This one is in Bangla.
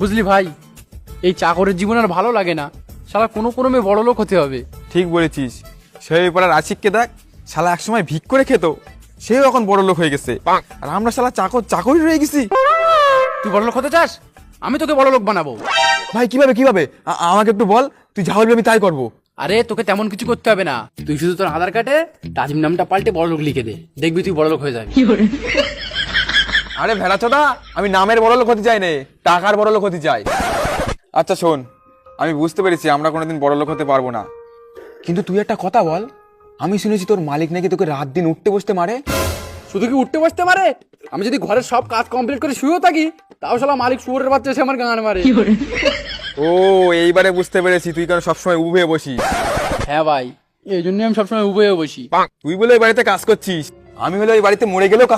বুঝলি ভাই, এই চাকরের জীবন আর ভালো লাগে না, শালা কোনো কোনো মেয়ে বড় লোক হতে হবে। ঠিক বলেছিস। সেই পাড়ার আশিককে দেখ, শালা একসময় ভিক করে খেত, সেও এখন বড় লোক হয়ে গেছে, আর আমরা শালা চাকরি রয়ে গেছি। তুই বড় লোক হতে চাস? আমি তোকে বড় লোক বানাবো। ভাই কিভাবে আমাকে একটু বল, তুই যা বলবি আমি তাই করবো। আরে তোকে তেমন কিছু করতে হবে না, তুই শুধু তোর আধার কার্ডে তাজিম নামটা পাল্টে বড় লোক লিখে দে, দেখবি তুই বড় লোক হয়ে যাবি। আরে ভেড়াচোদা, আমি নামের বড় লোক হতে চাই না, টাকার বড় লোক হতে চাই। আচ্ছা শোন, আমি বুঝতে পেরেছি আমরা কোনোদিন বড় লোক হতে পারবো না, কিন্তু তুই একটা কথা বল, আমি শুনেছি তোর মালিক নাকি তোকে রাত দিন উঠতে বসতে মারে। শুধু কি উঠতে বসতে মারে? আমি যদি ঘরের সব কাজ কমপ্লিট করে শুয়েও থাকি, তাও শালা মালিক শুয়োরের বাচ্চা এসে আমার গান মারে। ও, এইবারে বুঝতে পেরেছি তুই কেন সবসময় উবে বসিস। হ্যাঁ ভাই, এই জন্যই আমি সবসময় উভয়ে বসি। তুই বলে ওই বাড়িতে কাজ করছিস, আমি হলে ওই বাড়িতে মরে গেলেও কাজ